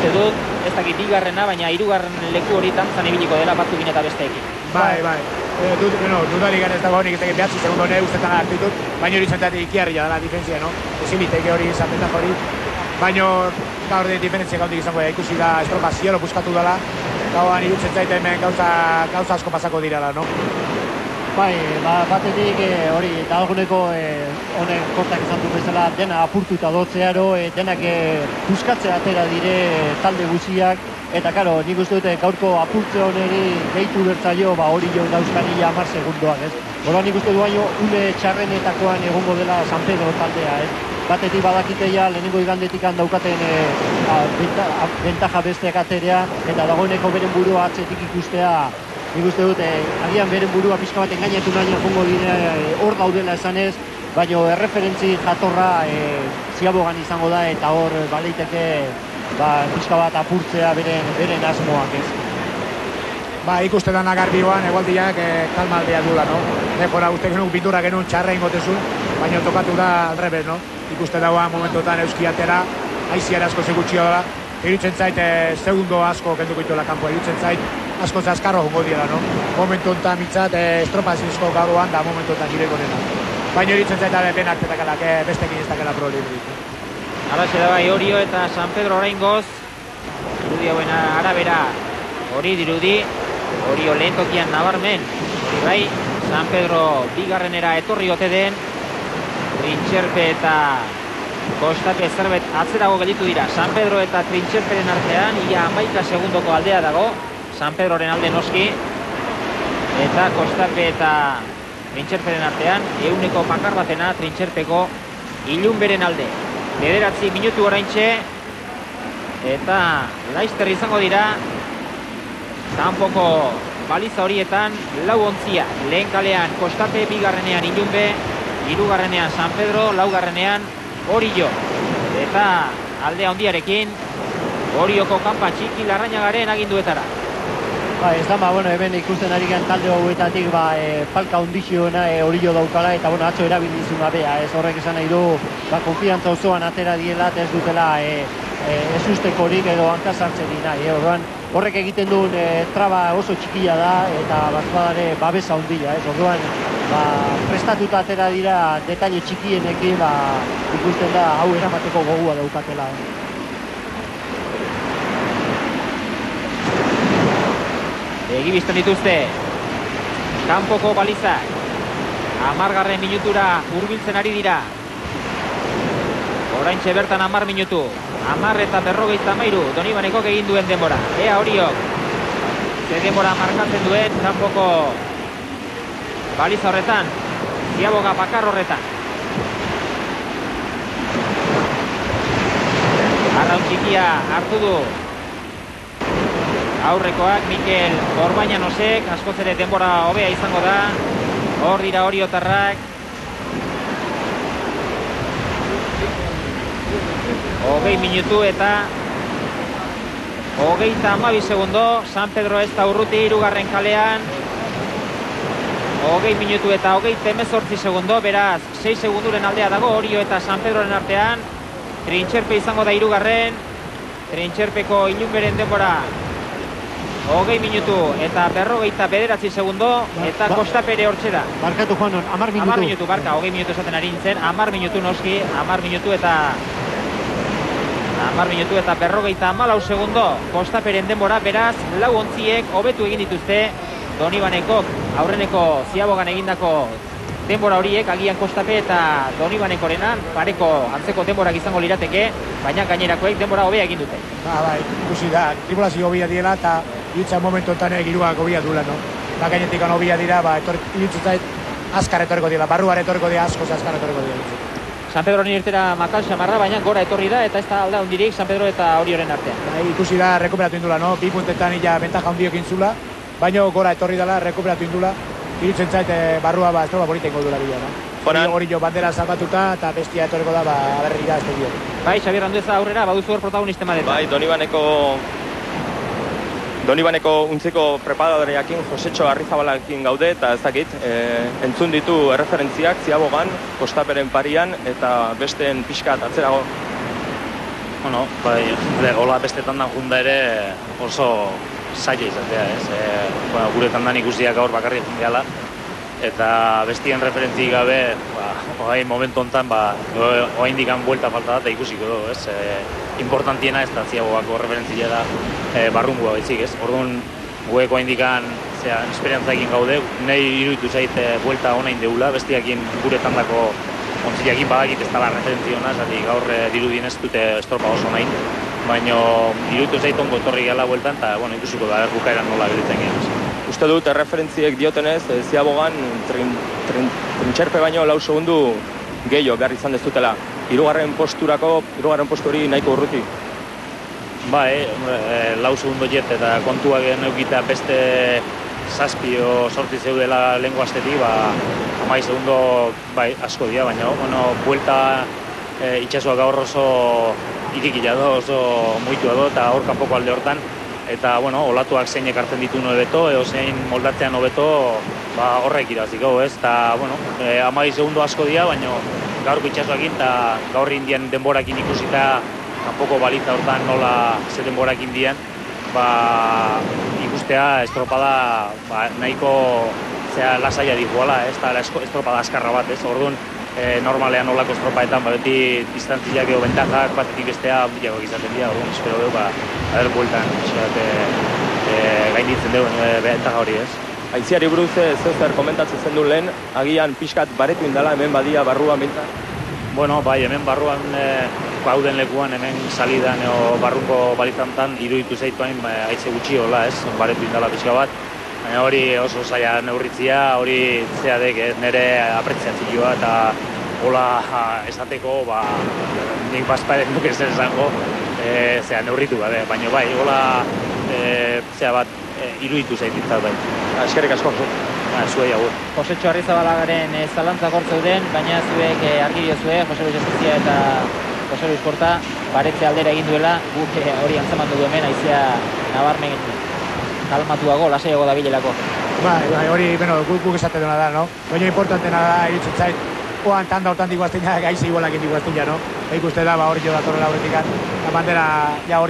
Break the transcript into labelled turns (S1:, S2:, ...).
S1: uste dut, ez dakit bigarrena, baina hirugarren leku hori tantzan ibiliko dela batzukin eta besteekin.
S2: Bai. Dudarik ez dago honik ez dakit behatzi segundo ne ustetan hartitut, baina hori zentzati ikiarria dela difentzia, no? Ezin liteke hori izan betak hori. Baina gaur de diferentzia gaundik izango da, ikusi da estropa zielo buskatu dela, gauan irutzen zaite hemen gauza asko pasako direla, no?
S3: Bai, batetik hori, dagoeneko honek kortak izan du bezala dena apurtuta dotzearo, denak buskatzea atera dire talde guztiak, eta karo, nik uste dute gaurko apurtze honeri gehitu bertzaio, hori jo dauzkanila 10 segundoak, ez? Gora nik uste du baino, une txarrenetakoan egongo dela San Pedro taldea, ez? Batetik badakiteia lehenengo igandetikan daukaten bentaja besteak aterea, eta dagoeneko beren burua atzetik ikustea. Nik uste dut, agian beren burua pixka bat engainatu nahi jongo dira hor daudela esanez, baina erreferentzi jatorra Ziabogan izango da, eta hor baleiteke pixka bat apurtzea beren asmoak, ez.
S2: Ikuste da nagarbioan, egualdiak kalmaldea dula, no? Mejora uste genuen pintura genuen txarra ingotezun, baina tokatu da alrebez, no? Ikuste dagoan momentotan euskiatera, aiziara asko segutxio dela, irutzen zait segundo asko kenduko itoela kanpoa, irutzen zait asko zaskarro jongo dira, no? Momentu enten mitzat estropazizko garuan da momentu enten gireko nena. Baina irutzen zait benak petakalak bestekin ez dakela problemik.
S1: Alaxe da bai, Orio eta San Pedro oraingoz, dirudi hauen arabera hori dirudi, Orio lehen tokian nabarmen, hori bai, San Pedro bigarrenera etorri ote den, Trintxerpe eta Kostape zerbait atzerago gelditu dira. San Pedro eta Trintxerperen artean, ia 11 segundoko aldea dago, San Pedroren alde noski, eta Kostape eta Trintxerperen artean, euneko bakar batena Trintxerpeko Ilunberen alde. 9 minutu oraintxe, eta laizter izango dira, kanpoko baliza horietan, 4 ontzia. Lehen kalean Kostape, bigarrenean Ilunbe, hirugarrenean San Pedro, laugarrenean Orio. Eta aldea hondiarekin, Orioko kanpa txiki Larrañagaren aginduetara.
S3: Ez da, hemen ikusten ari gen talde hauetatik palka ondizioena Orio daukala, eta atzo erabilizuna bea, ez horrek esan nahi du, konfiantza osoan atera diela, eta ez dutela ez ustekorik edo hankasartzen nahi, horrek egiten duen traba oso txikia da, eta bazpadare babesa ondila, ez orduan, prestatuta atera dira detaile txikienekin, ikusten da hau eramateko gogua daukatela.
S1: Egibizten dituzte kanpoko balizak 10. minutura hurbiltzen ari dira. Oraintxe bertan 10 minutu, 10 eta 53 Donibanekok egin duen denbora. Ea Oriok ze denbora markatzen duen kanpoko baliza horretan, Ziaboga bakar horretan. Arraun txikia hartu du aurrekoak Mikel Orbañanosek, askoz ere denbora hobea izango da. Hor dira oriotarrak. 20 minutu eta 32 segundo. San Pedro ez da urruti hirugarren kalean. 20 minutu eta 38 segundo, beraz 6 segunduren aldea dago Orio eta San Pedroren artean. Trintxerpe izango da hirugarren. Trintxerpeko Ilunberen denbora 20 minutu eta 49 segundo, eta Kostapere hortxe da.
S3: Barkatu Juanon, 10 minutu.
S1: 10 minutu, barka, 20 minutu esaten ari nintzen, 10 minutu noski, 10 minutu eta 54 segundo Kostaperen denbora, beraz, 4 ontziek hobetu egin dituzte Donibanekok aurreneko Ziabogan egindako denbora horiek, agian Kostape eta Donibanekorenan pareko antzeko denborak izango lirateke, baina gainerakoek denbora hobea egin dute.
S2: Ikusi da, tripulazio hobea diela eta irutzen momentotan giruak hobea duela, no? Gainetik hobea dira, irutzen zait azkar etorriko dira, barruar etorriko dira, asko azkar etorriko dira.
S1: San Pedro irtera makal xamarra, baina gora etorri da, eta ez da alda hondirik San Pedro eta Orioren artean.
S2: Ikusi da, rekuperatu indula, no? 2 puntetan illa bentaja hondiok intzula, baina gora etorri dela, rekuperatu indula, irutzen zait barrua estroba bonita ingo dula bila, no? Orio bandera salbatuta eta bestia etorriko da, aberrira ez dio.
S1: Bai, Xabier Andueza aurrera, baduzu hor protagoniste madeta.
S4: Bai, Donibaneko untziko preparadoreakin Josetxo Arrizabalakin gaude, eta ez dakit, entzun ditu erreferentziak Ziabogan, Kostaperen parian, eta besteen pixkat atzerago
S5: bueno, bai, hola beste tandan junda ere oso zaila izatea, ez? Gure tandan ikusiak gaur bakarrik jungeala, eta bestien referentzi gabe, oain momentu honetan, oain dikan buelta falta da, eta ikusiko du, ez? Importantiena ez da ziagoako referentzia da barrungua baitzik, ez? Orduan, gueko oain dikan esperientza egin gaude, nahi iruditu zait buelta honain deula, bestiakin gure tandako ontzilakin badakit ez dala referentzia hona, zati gaur dirudien ez dute estropa oso nahin, baina iruditu zait ongo etorri gala bueltan, eta bueno, ikusiko da, bukaeran nola gelitzen gehen.
S4: Uste dut erreferentziek diotenez, ziabogan trintxerpe baino 4 segundu gehiago behar izan dezutela. Hirugarren postu hori nahiko urruti.
S5: Bai, 4 segundu jet eta kontuak neukita beste 7 o 8 zeudela lehenko astetik, 10 segundo bai, asko dira, baina buelta itxasua gaur oso irikila do, oso muitua do, eta hor kanpoko alde hortan, eta olatuak zeinek hartzen ditu hobeto, edo zein moldatzean hobeto, horrek iraziko, ez? Eta, 10 segundo asko dira, baina gaurko itxasuakin, eta gaur indian denborakin ikusita, kanpoko balitza hortan nola ze denborakin dian, ikustea estropada nahiko lasaia diguala, ez? Eta estropada askarra bat, ez? Orduan, normalean nolako estropaetan, beti distantziak edo bentajak batetik bestea handiagoak izaten dira, orduan, espero dugu, bueltan, gainditzen dugu bentaja hori, ez?
S4: Aitziari buruz zer komentatzen zen du lehen, agian pixkat baretu indala hemen badia barruan bintzat?
S5: Bueno, bai, hemen barruan gauden lekuan, hemen salidan o barruko balitzantan iruditu zeitu hain aitze gutxi hola, ez? Baretu indala pixka bat. Baina hori oso zaila neurritzia, hori zeadek nire apreciatzioa eta hola esateko, nik bazparen duk ez esango, neurritu gabe. Baina bai, hola iruditu zeitintzat bai.
S4: Eskerrik asko.
S5: Zuei agur.
S1: Josetxo Arrizabalagaren zalantzak hor zeuden, baina zuek argi diozue, Jose Luis Estizia eta Jose Luis Korta baretze aldera egin duela, guk hori antzaman dugu hemen, aizea nabarmen kalmatuago, lasaiago da bilelako.
S2: Bai, hori, guk esaten duena da, no? Baina importantena da, irutzen zait, oan tanda hortan diguazten ja, gaizi igualak diguazten ja, no? Ikuste da, hori jo datorrela horretik, la bandera, ja hori